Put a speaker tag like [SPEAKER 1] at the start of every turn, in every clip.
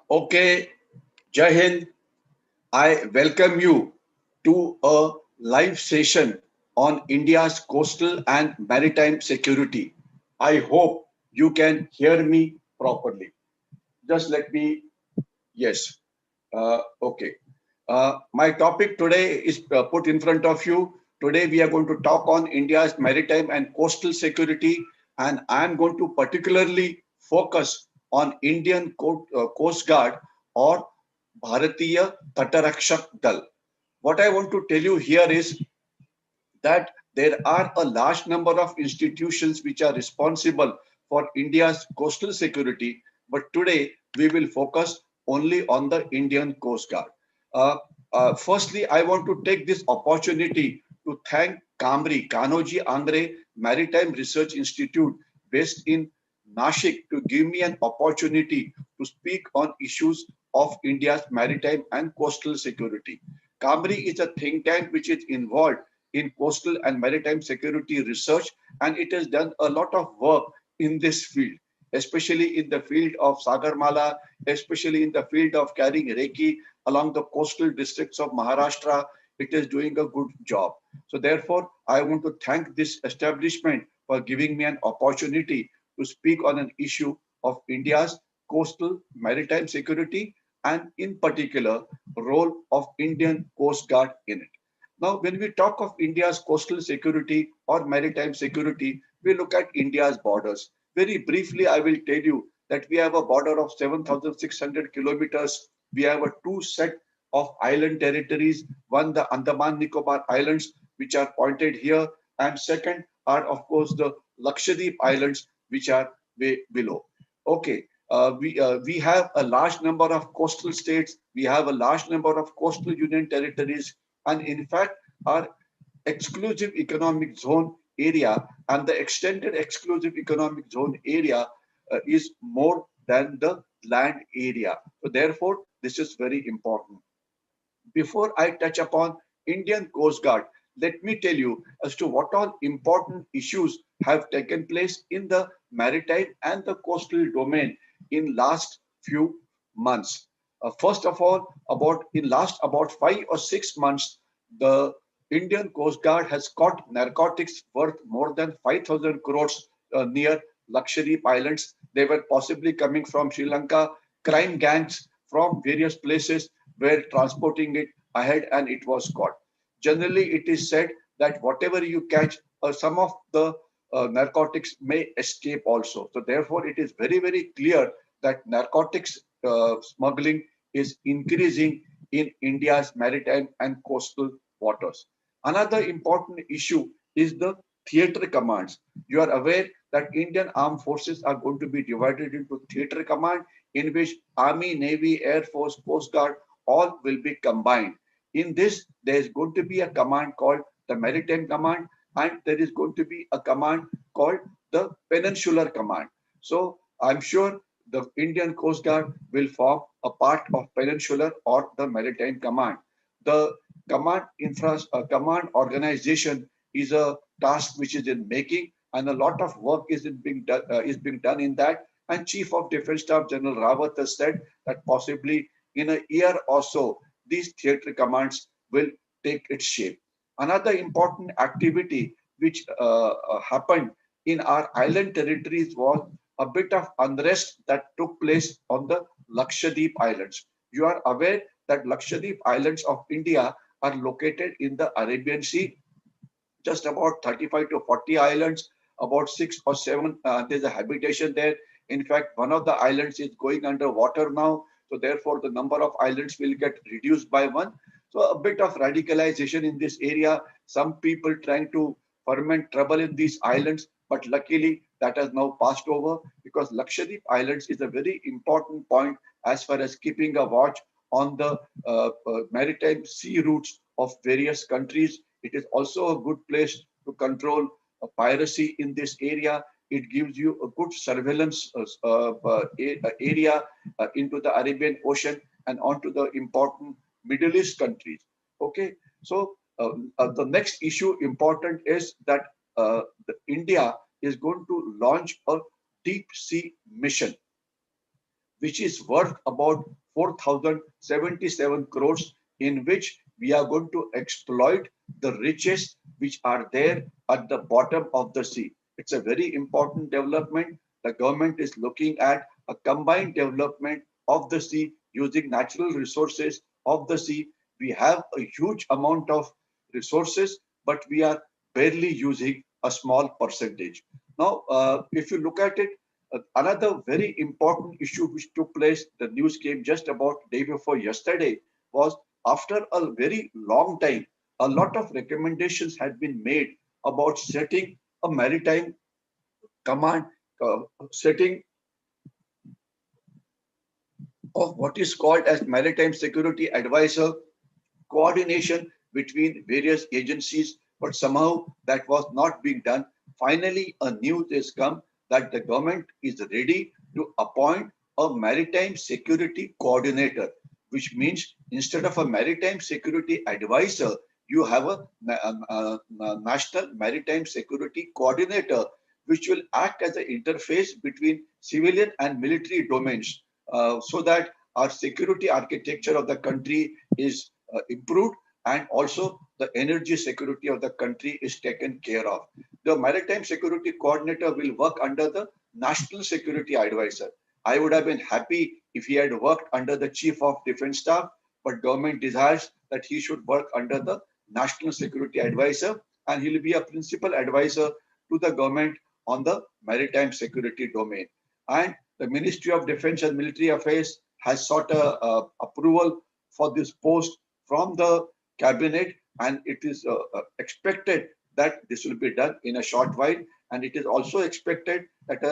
[SPEAKER 1] Okay, Jai Hind. I welcome you to a live session on India's coastal and maritime security. I hope you can hear me properly. Just let me, yes. Okay. My topic today is put in front of you. Today we are going to talk on India's maritime and coastal security, and I am going to particularly focus on Indian Coast Guard or Bharatiya Tatarakshak Dal. What I want to tell you here is that there are a large number of institutions which are responsible for India's coastal security, but today we will focus only on the Indian Coast Guard. Firstly, I want to take this opportunity to thank Kamri, Kanoji Angre Maritime Research Institute based in Nashik to give me an opportunity to speak on issues of India's maritime and coastal security. Kamri is a think tank which is involved in coastal and maritime security research, and it has done a lot of work in this field, especially in the field of Sagarmala, especially in the field of carrying Reiki along the coastal districts of Maharashtra. It is doing a good job. So therefore, I want to thank this establishment for giving me an opportunity to speak on an issue of India's coastal maritime security and in particular role of Indian Coast Guard in it. Now, when we talk of India's coastal security or maritime security, we look at India's borders. Very briefly, I will tell you that we have a border of 7,600 kilometers. We have a two set of island territories. One, the Andaman Nicobar Islands, which are pointed here. And second are, of course, the Lakshadweep Islands, which are way below. Okay. We have a large number of coastal states. We have a large number of coastal union territories. And in fact, our exclusive economic zone area and the extended exclusive economic zone area is more than the land area. So therefore, this is very important. Before I touch upon Indian Coast Guard, let me tell you as to what all important issues have taken place in the maritime and the coastal domain in last few months. First of all, in last about 5 or 6 months, the Indian Coast Guard has caught narcotics worth more than 5,000 crores near Lakshadweep Islands. They were possibly coming from Sri Lanka. Crime gangs from various places were transporting it ahead and it was caught. Generally, it is said that whatever you catch, some of the narcotics may escape also. So therefore, it is very, very clear that narcotics smuggling is increasing in India's maritime and coastal waters. Another important issue is the theater commands. You are aware that Indian armed forces are going to be divided into theater command, in which Army, Navy, Air Force, Coast Guard, all will be combined. In this, there is going to be a command called the Maritime Command, and there is going to be a command called the Peninsular Command. So I'm sure the Indian Coast Guard will form a part of Peninsular or the Maritime Command. The command organization is a task which is in making, and a lot of work is being done in that. And Chief of Defence Staff General Rawat has said that possibly in a year or so, these theatre commands will take its shape. Another important activity which happened in our island territories was a bit of unrest that took place on the Lakshadweep Islands. You are aware that Lakshadweep Islands of India are located in the Arabian Sea, just about 35 to 40 islands, about 6 or 7, there's a habitation there. In fact, one of the islands is going underwater now. So therefore, the number of islands will get reduced by one. So a bit of radicalization in this area. Some people trying to ferment trouble in these islands, but luckily that has now passed over because Lakshadweep Islands is a very important point as far as keeping a watch on the maritime sea routes of various countries. It is also a good place to control piracy in this area. it gives you a good surveillance area into the Arabian Ocean and onto the important Middle East countries. Okay, so the next issue important is that India is going to launch a deep sea mission, which is worth about 4,077 crores, in which we are going to exploit the riches which are there at the bottom of the sea. It's a very important development. The government is looking at a combined development of the sea using natural resources of the sea. We have a huge amount of resources, but we are barely using a small percentage. Now, if you look at it, another very important issue which took place, the news came just about day before yesterday, was after a very long time, a lot of recommendations had been made about setting a maritime command, setting of what is called as maritime security advisor, coordination between various agencies, but somehow that was not being done. Finally, a news has come that the government is ready to appoint a maritime security coordinator, which means instead of a maritime security advisor, you have a national maritime security coordinator, which will act as an interface between civilian and military domains, so that our security architecture of the country is improved, and also the energy security of the country is taken care of. The maritime security coordinator will work under the national security advisor. I would have been happy if he had worked under the chief of defense staff, but government desires that he should work under the national security advisor, and he will be a principal advisor to the government on the maritime security domain. And the Ministry of Defense and Military Affairs has sought approval for this post from the cabinet, and it is expected that this will be done in a short while. And it is also expected that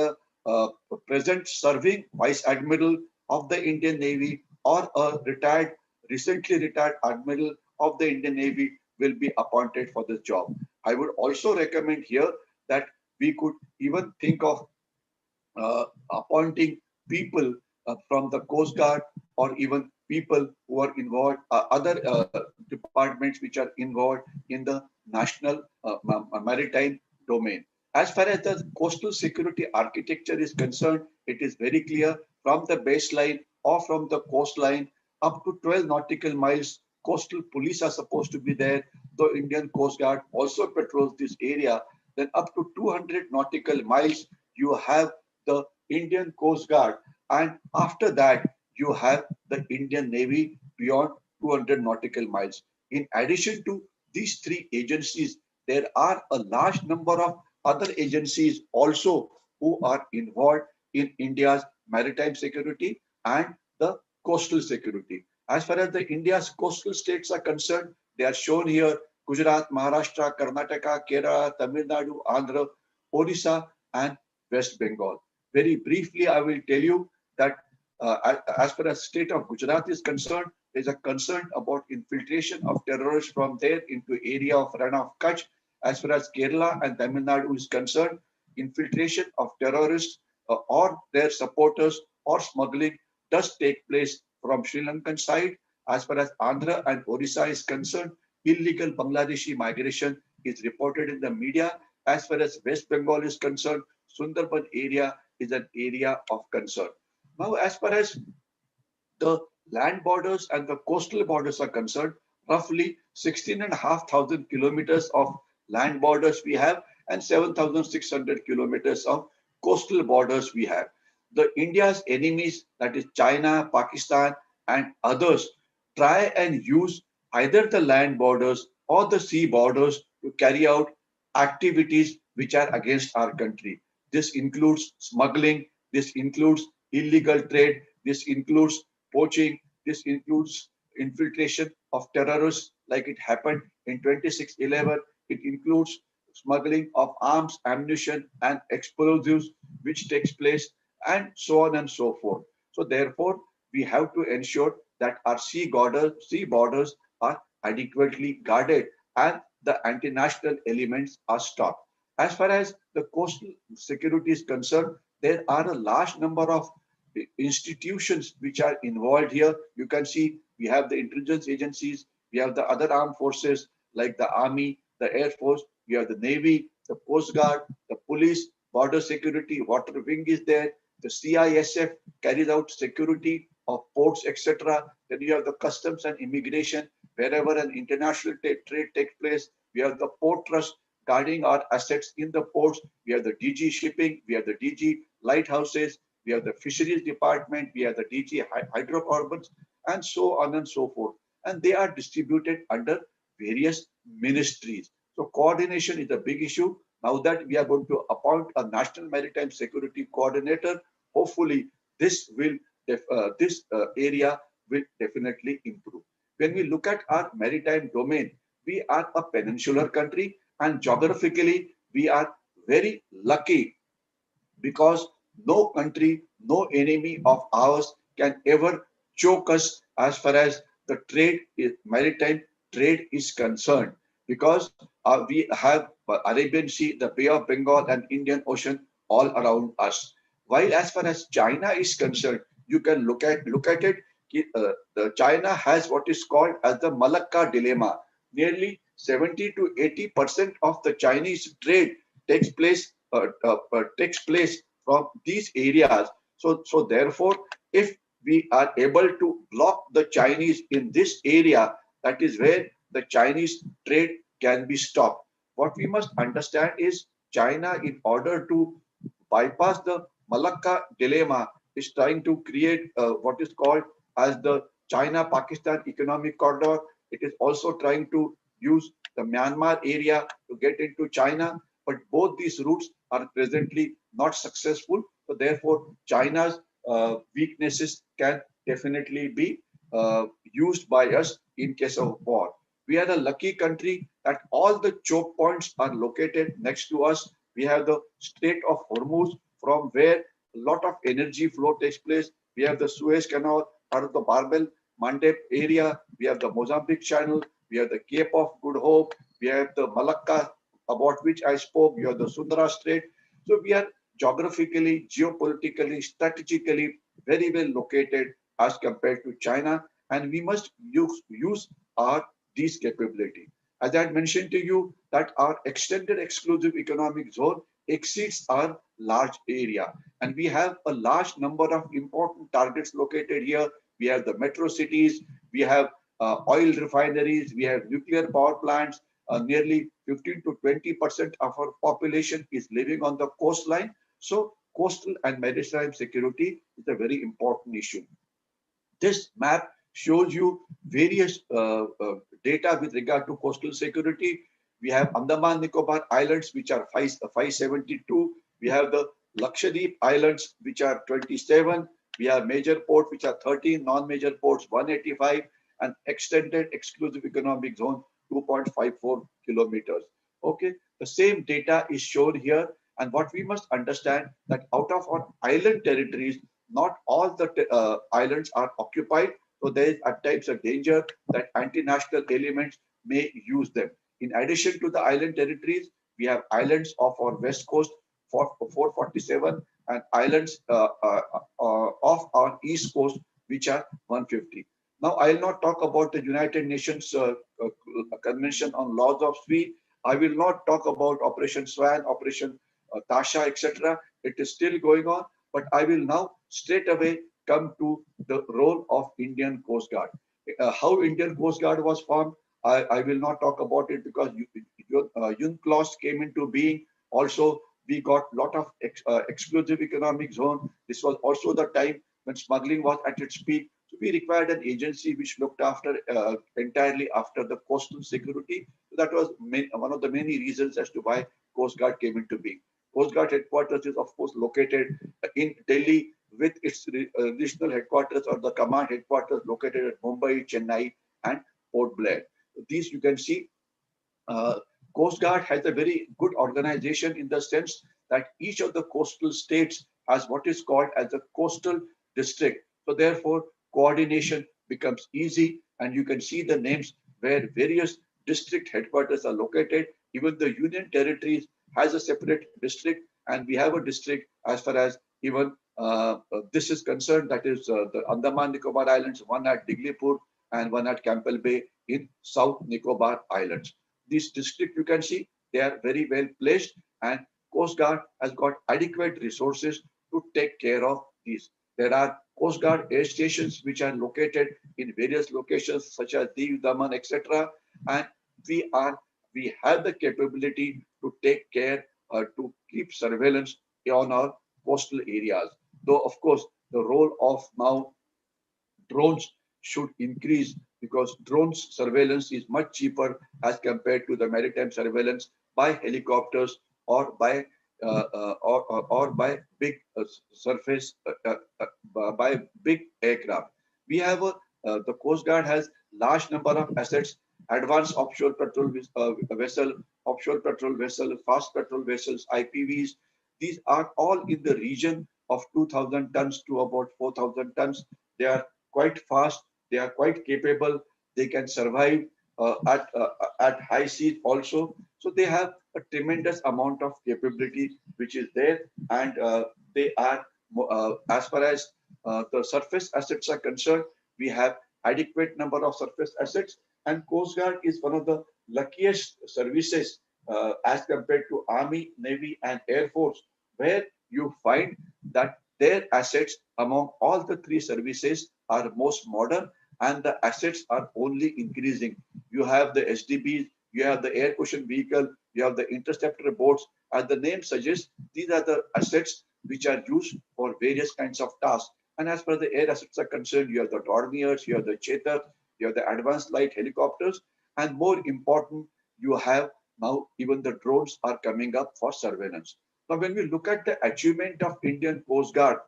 [SPEAKER 1] a present serving vice admiral of the Indian Navy or a recently retired admiral of the Indian Navy will be appointed for this job. I would also recommend here that we could even think of appointing people from the Coast Guard, or even people who are involved, other departments which are involved in the national maritime domain. As far as the coastal security architecture is concerned, it is very clear from the baseline or from the coastline up to 12 nautical miles. Coastal police are supposed to be there. The Indian Coast Guard also patrols this area. Then up to 200 nautical miles, you have the Indian Coast Guard, and after that you have the Indian Navy beyond 200 nautical miles. In addition to these three agencies, there are a large number of other agencies also who are involved in India's maritime security and the coastal security. As far as the India's coastal states are concerned, they are shown here: Gujarat, Maharashtra, Karnataka, Kerala, Tamil Nadu, Andhra, Odisha, and West Bengal. Very briefly, I will tell you that as far as state of Gujarat is concerned, there is a concern about infiltration of terrorists from there into area of Rana of Kutch. As far as Kerala and Tamil Nadu is concerned, infiltration of terrorists or their supporters or smuggling does take place from Sri Lankan side. As far as Andhra and Odisha is concerned, illegal Bangladeshi migration is reported in the media. As far as West Bengal is concerned, Sundarban area is an area of concern. Now, as far as the land borders and the coastal borders are concerned, roughly 16,500 kilometers of land borders we have, and 7,600 kilometers of coastal borders we have. The India's enemies, that is China, Pakistan, and others, try and use either the land borders or the sea borders to carry out activities which are against our country. This includes smuggling, this includes illegal trade, this includes poaching, this includes infiltration of terrorists like it happened in 26/11. It includes smuggling of arms, ammunition, and explosives, which takes place, and so on and so forth. So therefore, we have to ensure that our sea borders are adequately guarded and the anti-national elements are stopped. As far as the coastal security is concerned, there are a large number of institutions which are involved here. You can see we have the intelligence agencies, we have the other armed forces like the army, the air force, we have the navy, the coast guard, the police, border security, water wing is there, the CISF carries out security of ports, etc. Then you have the customs and immigration. Wherever an international trade takes place, we have the port trust guarding our assets in the ports. We have the DG shipping, we have the DG lighthouses, we have the fisheries department, we have the DG hydrocarbons, and so on and so forth. And they are distributed under various ministries. So coordination is a big issue. Now that we are going to appoint a National Maritime Security Coordinator, hopefully this area will definitely improve. When we look at our maritime domain, we are a peninsular country, and geographically we are very lucky because no country, no enemy of ours can ever choke us as far as the maritime trade is concerned, because we have Arabian Sea, the Bay of Bengal, and Indian Ocean all around us. While as far as China is concerned, you can look at it. The China has what is called as the Malacca dilemma. Nearly 70 to 80% of the Chinese trade takes place from these areas. So therefore, if we are able to block the Chinese in this area, that is where the Chinese trade can be stopped. What we must understand is China, in order to bypass the Malacca dilemma, is trying to create what is called as the China-Pakistan economic corridor. It is also trying to use the Myanmar area to get into China, but both these routes are presently not successful. So therefore, China's weaknesses can definitely be used by us in case of war. We are a lucky country that all the choke points are located next to us. We have the Strait of Hormuz, from where a lot of energy flow takes place. We have the Suez Canal, part of the Barbel Mandeb area. We have the Mozambique Channel. We have the Cape of Good Hope. We have the Malacca, about which I spoke. We have the Sundara Strait. So we are geographically, geopolitically, strategically very well located as compared to China, and we must use these capability. As I had mentioned to you, that our extended exclusive economic zone exceeds our large area, and we have a large number of important targets located here. We have the metro cities, we have oil refineries, we have nuclear power plants. Nearly 15 to 20% of our population is living on the coastline. So coastal and maritime security is a very important issue. This map shows you various data with regard to coastal security. We have Andaman Nicobar Islands, which are 572. We have the Lakshadweep Islands, which are 27. We have major ports, which are 13, non-major ports, 185, and extended exclusive economic zone, 2.54 kilometers. Okay, the same data is shown here. And what we must understand, that out of our island territories, not all the islands are occupied. So there is at times a danger that anti-national elements may use them. In addition to the island territories, we have islands of our west coast, 447, and islands of our east coast, which are 150. Now, I'll not talk about the United Nations Convention on Laws of Sea. I will not talk about Operation Swan, Operation Tasha, etc. It is still going on, but I will now straight away come to the role of Indian Coast Guard. How Indian Coast Guard was formed, I will not talk about it, because UNCLOS came into being. Also, we got a lot of exclusive economic zone. This was also the time when smuggling was at its peak. So we required an agency which looked after entirely after the coastal security. So that was one of the many reasons as to why Coast Guard came into being. Coast Guard headquarters is, of course, located in Delhi, with its regional headquarters or the command headquarters located at Mumbai, Chennai, and Port Blair. These you can see. Coast Guard has a very good organization in the sense that each of the coastal states has what is called as a coastal district. So therefore, coordination becomes easy, and you can see the names where various district headquarters are located. Even the union territories has a separate district, and we have a district as far as even this is concerned, that is the Andaman Nicobar Islands, one at Diglipur and one at Campbell Bay in South Nicobar Islands. These districts, you can see, they are very well placed, and Coast Guard has got adequate resources to take care of these. There are Coast Guard air stations which are located in various locations such as Diu, Daman, etc. And we have the capability to take care to keep surveillance on our coastal areas. Though of course the role of now drones should increase, because drones surveillance is much cheaper as compared to the maritime surveillance by helicopters or by or by big surface by big aircraft. We have the Coast Guard has large number of assets: advanced offshore patrol vessel, offshore patrol vessel, fast patrol vessels, IPVs. These are all in the region of 2,000 tons to about 4,000 tons. They are quite fast. They are quite capable. They can survive at high seas also. So they have a tremendous amount of capability which is there, and they are as far as the surface assets are concerned, we have adequate number of surface assets, and Coast Guard is one of the luckiest services as compared to Army, Navy, and Air Force, where you find that their assets among all the three services are most modern, and the assets are only increasing. You have the SDBs, you have the air cushion vehicle, you have the interceptor boats. As the name suggests, these are the assets which are used for various kinds of tasks. And as far as the air assets are concerned, you have the Dorniers, you have the Chetak, you have the advanced light helicopters, and more important, you have now even the drones are coming up for surveillance. Now, when we look at the achievement of Indian Coast Guard,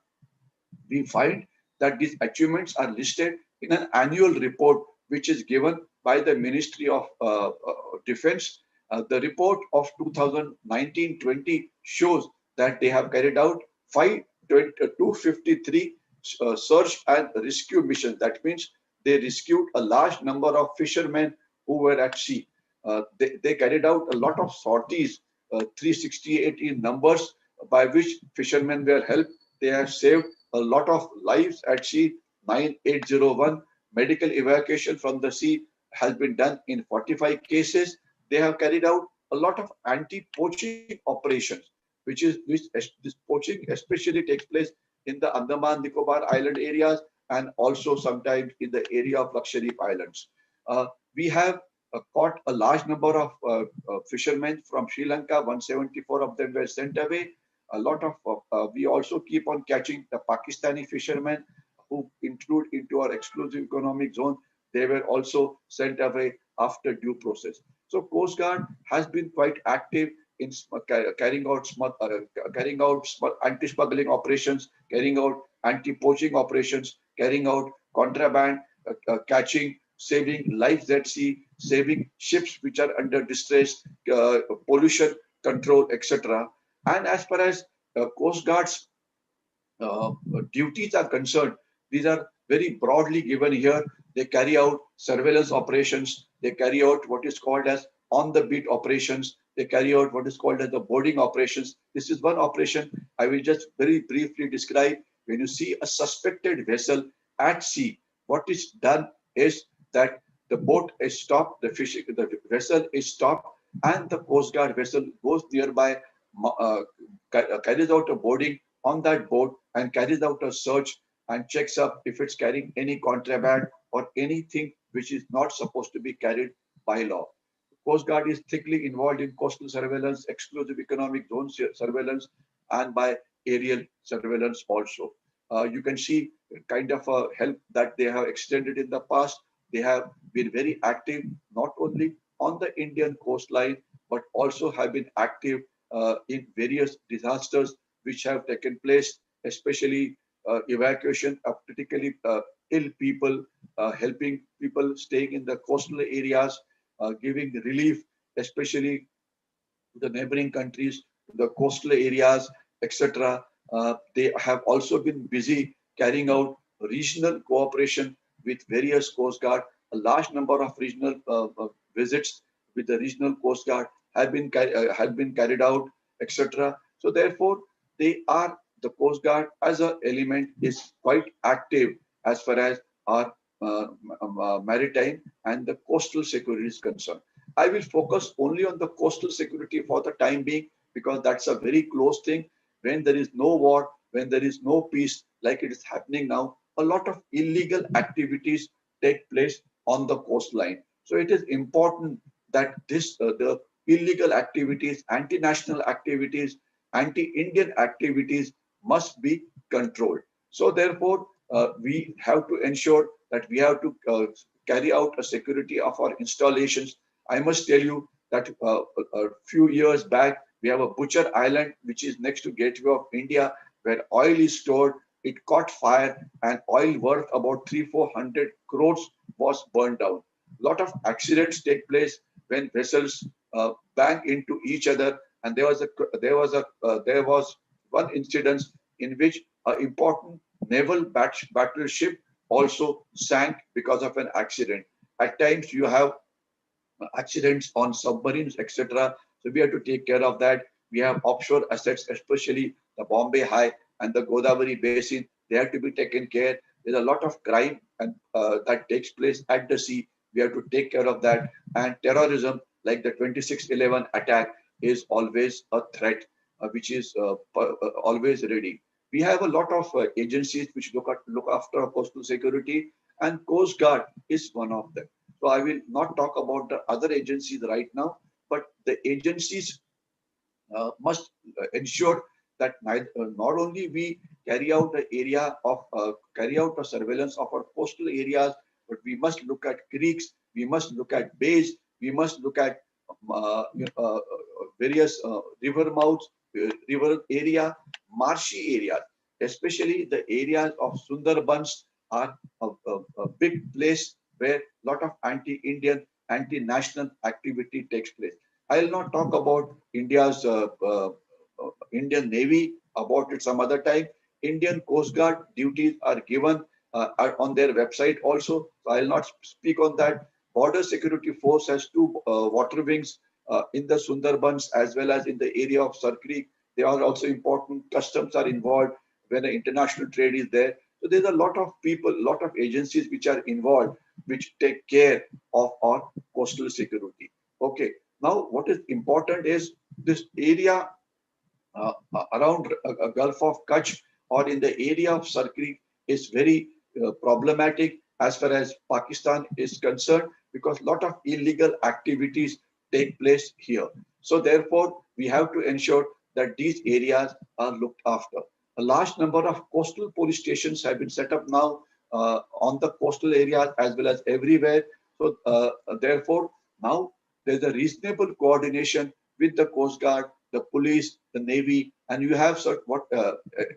[SPEAKER 1] we find that these achievements are listed in an annual report which is given by the Ministry of Defense. The report of 2019-20 shows that they have carried out 253 search and rescue missions. That means they rescued a large number of fishermen who were at sea. They carried out a lot of sorties, 368 in numbers, by which fishermen were helped. They have saved a lot of lives at sea. 9801 medical evacuation from the sea has been done in 45 cases. They have carried out a lot of anti-poaching operations, which this poaching especially takes place in the Andaman Nicobar Island areas, and also sometimes in the area of Lakshadweep Islands. We have caught a large number of fishermen from Sri Lanka. 174 of them were sent away. A lot of we also keep on catching the Pakistani fishermen who include into our exclusive economic zone. They were also sent away after due process. So Coast Guard has been quite active in carrying out anti-smuggling operations, carrying out anti-poaching operations, carrying out contraband, catching, saving lives at sea, saving ships which are under distress, pollution control, etc. And as far as Coast Guard's duties are concerned, these are very broadly given here. They carry out surveillance operations. They carry out what is called as on-the-beat operations. They carry out what is called as the boarding operations. This is one operation I will just very briefly describe. When you see a suspected vessel at sea, what is done is that the boat is stopped, the vessel is stopped, and the Coast Guard vessel goes nearby, carries out a boarding on that boat and carries out a search and checks up if it's carrying any contraband or anything which is not supposed to be carried by law. Coast Guard is thickly involved in coastal surveillance, exclusive economic zone surveillance, and by aerial surveillance also. You can see kind of a help that they have extended in the past. They have been very active, not only on the Indian coastline, but also have been active in various disasters which have taken place, especially evacuation of critically ill people, helping people staying in the coastal areas, giving relief, especially to the neighboring countries, to the coastal areas, etc. They have also been busy carrying out regional cooperation with various Coast Guard, a large number of regional visits with the regional Coast Guard have been carried out, etc. So therefore, the Coast Guard as a element is quite active as far as our maritime and the coastal security is concerned. I will focus only on the coastal security for the time being because that's a very close thing. When there is no war, when there is no peace, like it is happening now, a lot of illegal activities take place on the coastline. So it is important that the illegal activities, anti-national activities, anti-Indian activities must be controlled. So therefore, we have to ensure that we have to carry out a security of our installations. I must tell you that a few years back, we have a Butcher Island, which is next to Gateway of India, where oil is stored. It caught fire and oil worth about 300-400 crores was burned down. A lot of accidents take place when vessels bang into each other, and there was one incident in which an important naval battleship also sank because of an accident. At times, you have accidents on submarines, etc. So we have to take care of that. We have offshore assets, especially the Bombay High and the Godavari Basin. They have to be taken care. There's a lot of crime and that takes place at the sea. We have to take care of that. And terrorism, like the 26/11 attack, is always a threat, which is always ready. We have a lot of agencies which look after coastal security, and Coast Guard is one of them. So I will not talk about the other agencies right now, but the agencies must ensure that not only we carry out the surveillance of our coastal areas, but we must look at creeks, we must look at bays, we must look at various river mouths, river area, marshy areas, especially the areas of Sundarbans are a big place where a lot of anti-Indian, anti-national activity takes place. I will not talk about India's Indian Navy about it some other time. Indian Coast Guard duties are given are on their website also. So I will not speak on that. Border Security Force has two water wings in the Sundarbans as well as in the area of Sar Creek. They are also important. Customs are involved when the international trade is there. So there's a lot of people, a lot of agencies which are involved, which take care of our coastal security. Okay. Now, what is important is this area around Gulf of Kutch or in the area of Sar Creek is very problematic as far as Pakistan is concerned because a lot of illegal activities take place here. So therefore, we have to ensure that these areas are looked after. A large number of coastal police stations have been set up now on the coastal areas as well as everywhere. So therefore, now there's a reasonable coordination with the Coast Guard, the police, the Navy, and you have what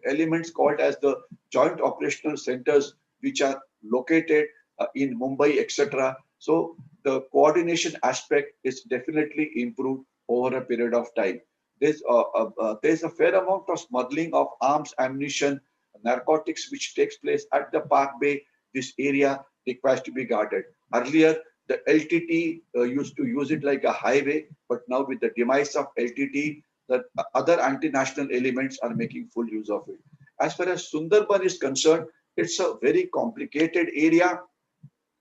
[SPEAKER 1] elements called as the joint operational centers, which are located in Mumbai, etc. So the coordination aspect is definitely improved over a period of time. There's a fair amount of smuggling of arms, ammunition, narcotics, which takes place at the Park Bay. This area requires to be guarded. Earlier, the LTT used to use it like a highway, but now with the demise of LTT, the other anti-national elements are making full use of it. As far as Sundarban is concerned, it's a very complicated area.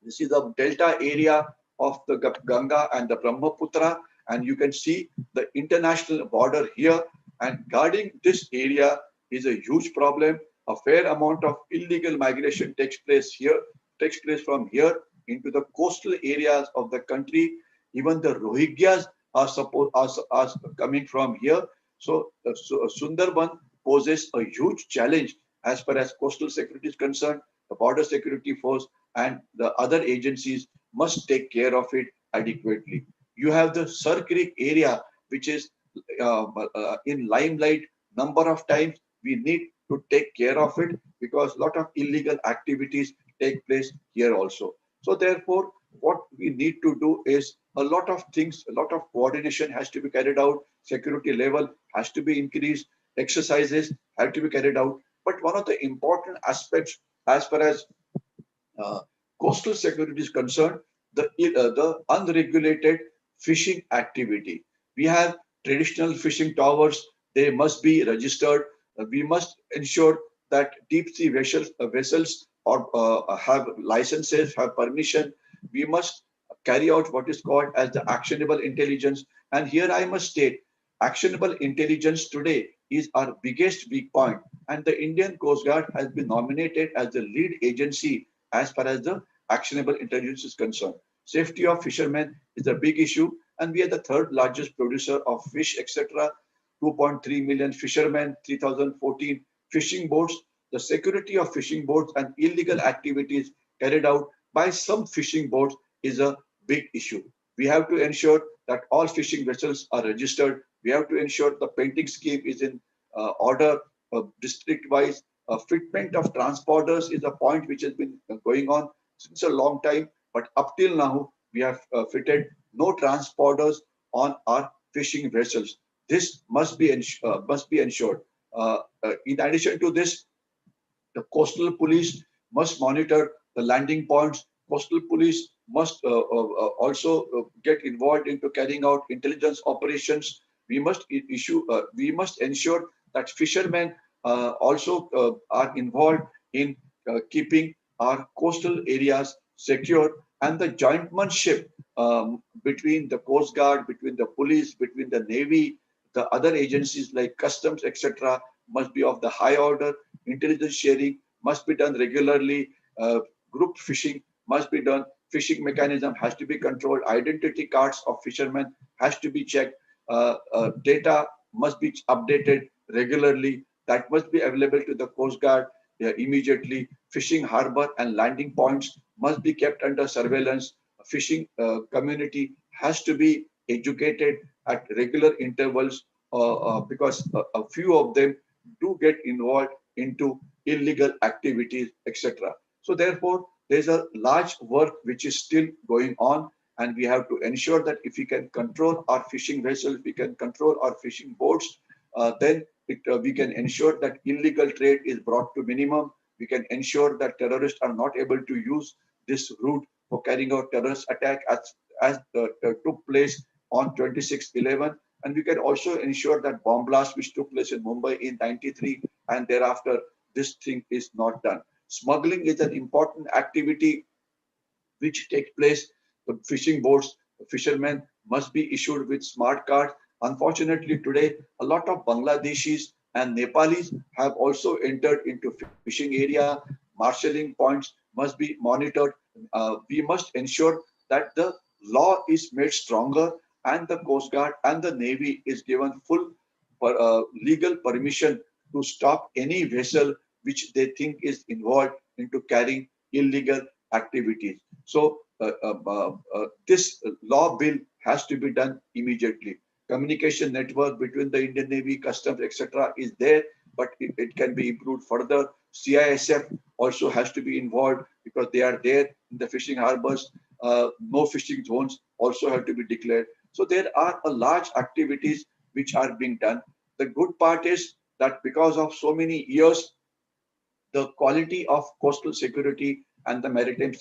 [SPEAKER 1] This is the delta area of the Ganga and the Brahmaputra, and you can see the international border here. And guarding this area is a huge problem. A fair amount of illegal migration takes place from here into the coastal areas of the country. Even the Rohingyas are coming from here. So Sundarban poses a huge challenge as far as coastal security is concerned. The Border Security Force and the other agencies must take care of it adequately. You have the Sar Creek area, which is in limelight number of times. We need to take care of it because a lot of illegal activities take place here also. So therefore, what we need to do is a lot of things, a lot of coordination has to be carried out, security level has to be increased, exercises have to be carried out. But one of the important aspects as far as coastal security is concerned, the unregulated fishing activity. We have traditional fishing towers. They must be registered. We must ensure that deep sea vessels or have licenses, have permission. We must carry out what is called as the actionable intelligence. And here I must state, actionable intelligence today is our biggest weak point. And the Indian Coast Guard has been nominated as the lead agency as far as the actionable intelligence is concerned. Safety of fishermen is a big issue, and we are the third largest producer of fish, etc. 2.3 million fishermen, 3014 fishing boats. The security of fishing boats and illegal activities carried out by some fishing boats is a big issue. We have to ensure that all fishing vessels are registered. We have to ensure the painting scheme is in order district-wise. Fitment of transporters is a point which has been going on since a long time, but up till now, we have fitted no transporters on our fishing vessels. This must be ensured. In addition to this, the coastal police must monitor the landing points. Coastal police must also get involved into carrying out intelligence operations. We must ensure that fishermen also are involved in keeping our coastal areas secure, and the jointmanship between the Coast Guard, between the police, between the Navy, the other agencies like customs, etc., must be of the high order. Intelligence sharing must be done regularly. Group fishing must be done. Fishing mechanism has to be controlled. Identity cards of fishermen has to be checked. Data must be updated regularly. That must be available to the Coast Guard immediately. Fishing harbor and landing points must be kept under surveillance. Fishing community has to be educated at regular intervals because a few of them do get involved into illegal activities, etc. So therefore, there's a large work which is still going on, and we have to ensure that if we can control our fishing vessels, we can control our fishing boats, then we can ensure that illegal trade is brought to minimum. We can ensure that terrorists are not able to use this route for carrying out terrorist attack as took place on 26/11. And we can also ensure that bomb blast which took place in Mumbai in 93 and thereafter, this thing is not done. Smuggling is an important activity which takes place. The fishing boats, the fishermen must be issued with smart cards. Unfortunately, today, a lot of Bangladeshis and Nepalis have also entered into fishing area. Marshalling points must be monitored. We must ensure that the law is made stronger and the Coast Guard and the Navy is given full legal permission to stop any vessel which they think is involved into carrying illegal activities. So this law bill has to be done immediately. Communication network between the Indian Navy, Customs, etc. is there, but it can be improved further. CISF also has to be involved because they are there in the fishing harbors. No fishing zones also have to be declared. So there are a large activities which are being done. The good part is that because of so many years, the quality of coastal security and the maritime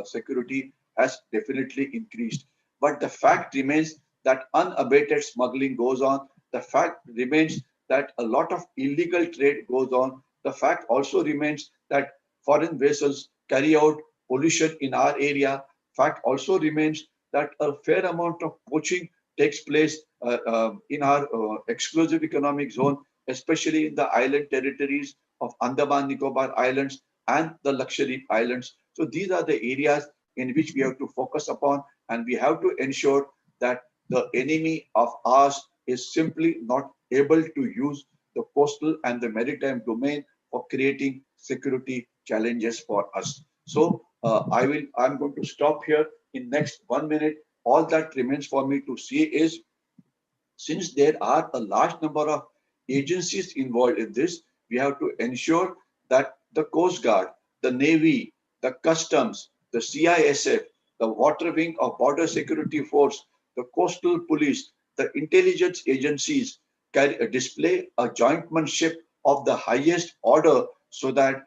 [SPEAKER 1] security has definitely increased. But the fact remains that unabated smuggling goes on. The fact remains that a lot of illegal trade goes on. The fact also remains that foreign vessels carry out pollution in our area. Fact also remains that a fair amount of poaching takes place in our exclusive economic zone, especially in the island territories of Andaman Nicobar Islands and the Lakshadweep Islands. So these are the areas in which we have to focus upon, and we have to ensure that the enemy of ours is simply not able to use the coastal and the maritime domain for creating security challenges for us. So I'm going to stop here in next 1 minute. All that remains for me to say is, since there are a large number of agencies involved in this, we have to ensure that the Coast Guard, the Navy, the Customs, the CISF, the Water Wing of Border Security Force, the Coastal Police, the intelligence agencies display a jointmanship of the highest order so that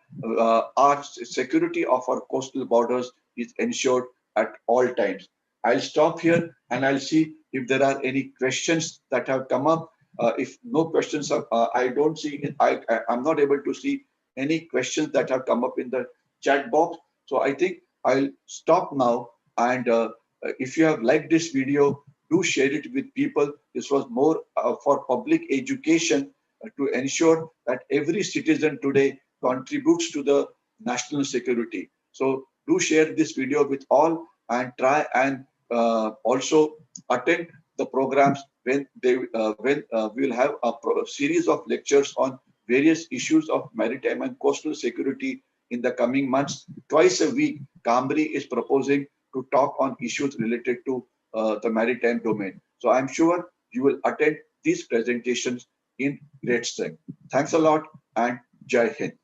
[SPEAKER 1] our security of our coastal borders is ensured at all times. I'll stop here and I'll see if there are any questions that have come up. If no questions are, I don't see it. I'm not able to see any questions that have come up in the chat box. So I think I'll stop now. And if you have liked this video, do share it with people. This was more for public education to ensure that every citizen today contributes to the national security. So do share this video with all and try and also attend the programs when we will have a series of lectures on various issues of maritime and coastal security in the coming months. Twice a week, Kamri is proposing to talk on issues related to the maritime domain. So I'm sure you will attend these presentations in great strength. Thanks a lot and Jai Hind.